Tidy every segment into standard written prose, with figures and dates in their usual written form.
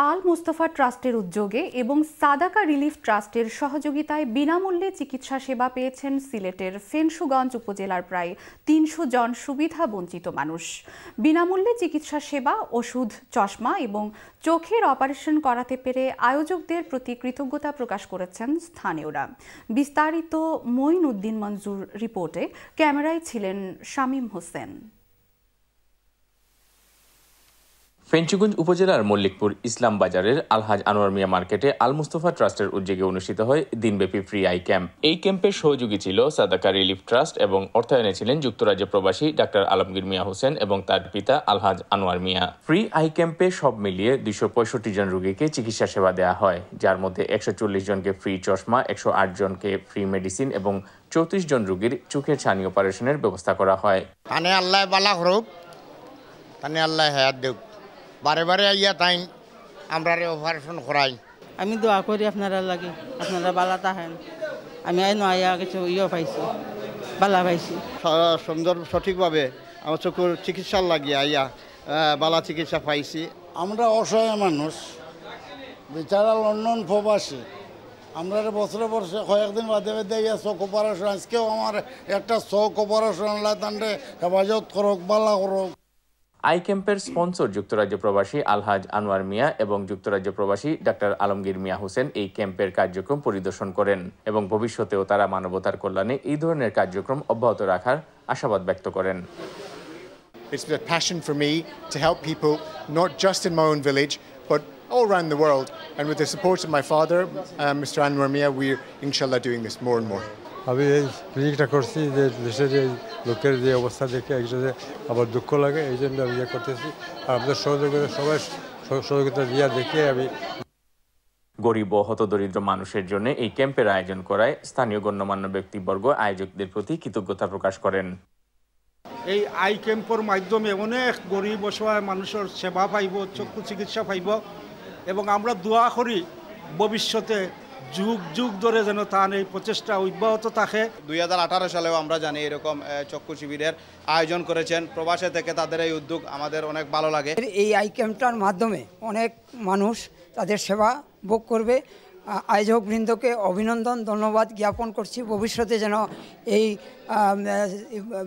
আল মুস্তাফা ট্রাস্টের উদ্যোগে এবং সাদাকা রিলিফ ট্রাস্টের সহযোগিতায় বিনামূল্যে চিকিৎসা সেবা পেয়েছেন সিলেটের ফেনশুগঞ্জ উপজেলার প্রায় ৩০০ জন সুবিধা বঞ্চিত মানুষ। বিনামূল্যে চিকিৎসা সেবা, ওষুধ, চশমা এবং চোখের অপারেশন করাতে পেরে আয়োজকদের প্রতি কৃতজ্ঞতা প্রকাশ করেছেন স্থানীয়রা। বিস্তারিত মঈন উদ্দিন মঞ্জুর রিপোর্টে, ক্যামেরায় ছিলেন শামীম হোসেন। ফেঞ্চুগঞ্জ উপজেলার মল্লিকপুর ইসলাম বাজারের আলহাজ আনোয়ার মিয়া মার্কেটে আল মুস্তাফা ট্রাস্টের উদ্যোগে অনুষ্ঠিত হয় দিনব্যাপী ফ্রি আই ক্যাম্প। এই ক্যাম্পের সহযোগী ছিল সাদাকা রিলিফ ট্রাস্ট এবং অর্থায়নে ছিলেন যুক্তরাজ্য প্রবাসী ডাক্তার আলমগীর মিয়া হোসেন এবং তার পিতা আলহাজ আনোয়ার মিয়া। ফ্রি আই ক্যাম্পে সব মিলিয়ে 265 জন রোগীকে চিকিৎসা সেবা দেওয়া হয়, যার মধ্যে 140 জনকে ফ্রি চশমা, 108 জনকে ফ্রি মেডিসিন এবং 34 জন রোগীর চোখের ছানি অপারেশনের ব্যবস্থা করা হয়। আল্লাহ বালা করুক, আল্লাহ হায়াত দেব, বারে বারে আইয়া তাই আমরা অপারেশন করাই। আমি দোয়া করি আপনারা লাগে, আপনারা বালা থাকেন। আমি আইয়া কিছু পাইছি, বালা পাইছি। সুন্দর সঠিকভাবে আমার চোখের চিকিৎসার লাগিয়ে আইয়া বালা চিকিৎসা পাইছি। আমরা অসহায় মানুষ, বেচারা লন্ডন প্রবাসী, আমরা বছরে বছরে কয়েকদিন বাদে বাদে চোখ অপারেশন, আজকেও আমার একটা চোখ অপারেশন তান্ডে হেফাজত করুক, বালা করুক। আই ক্যাম্পের স্পন্সর যুক্তরাজ্য প্রবাসী আলহাজ আনোয়ার মিয়া এবং যুক্তরাজ্য প্রবাসী ডাক্তার আলমগীর মিয়া হোসেন এই ক্যাম্পের কার্যক্রম পরিদর্শন করেন এবং ভবিষ্যতেও তারা মানবতার কল্যাণে এই ধরনের কার্যক্রম অব্যাহত রাখার আশাবাদ ব্যক্ত করেন। It's a passion for me to help people not just in my own village but all around the world, and with the support of my father, Mr. Anwar Mia, we're inshallah doing this more and more. আমি এই ক্লিনিকটা করছি যে দেশের এই লোকের যে অবস্থা দেখে একজনে আবার দুঃখ লাগে, এই জন্য আমি করতেছি। আর আমাদের সহযোগিতা, সবাই সহযোগিতা দিয়ে দেখে আমি। গরিব ও হতদরিদ্র মানুষের জন্য এই ক্যাম্পের আয়োজন করায় স্থানীয় গণ্যমান্য ব্যক্তিবর্গ আয়োজকদের প্রতি কৃতজ্ঞতা প্রকাশ করেন। এই আই ক্যাম্পের মাধ্যমে অনেক গরিব অসহায় মানুষের সেবা পাইব, চক্ষু চিকিৎসা পাইব এবং আমরা দোয়া করি ভবিষ্যতে যুগ যুগ ধরে যেন তার এই প্রচেষ্টা অব্যাহত থাকে। 2018 সালেও আমরা জানি এরকম চক্ষু শিবিরের আয়োজন করেছেন প্রবাসে থেকে, তাদের এই উদ্যোগ আমাদের অনেক ভালো লাগে। এই আই ক্যাম্পটার মাধ্যমে অনেক মানুষ তাদের সেবা ভোগ করবে। আয়োজক বৃন্দকে অভিনন্দন, ধন্যবাদ জ্ঞাপন করছি। ভবিষ্যতে যেন এই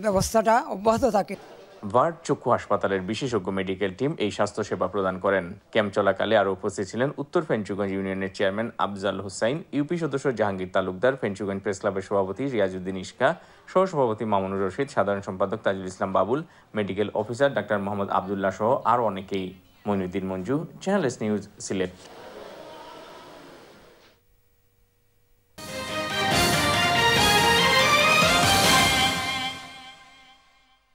ব্যবস্থাটা অব্যাহত থাকে। ভার্ট চক্ষু হাসপাতালের বিশেষজ্ঞ মেডিকেল টিম এই স্বাস্থ্যসেবা প্রদান করেন। ক্যাম্প চলাকালে আরও উপস্থিত ছিলেন উত্তর ফেঞ্চুগঞ্জ ইউনিয়নের চেয়ারম্যান আফজাল হোসাইন, ইউপি সদস্য জাহাঙ্গীর তালুকদার, ফেঞ্চুগঞ্জ প্রেস ক্লাবের সভাপতি রিয়াজউদ্দিন ইশকা, সহসভাপতি মামুনুর রশিদ, সাধারণ সম্পাদক তাজুল ইসলাম বাবুল, মেডিকেল অফিসার ডাক্তার মোহাম্মদ আবদুল্লাহ সহ আরও অনেকেই। Moinuddin Manju, channel S news, Sylhet.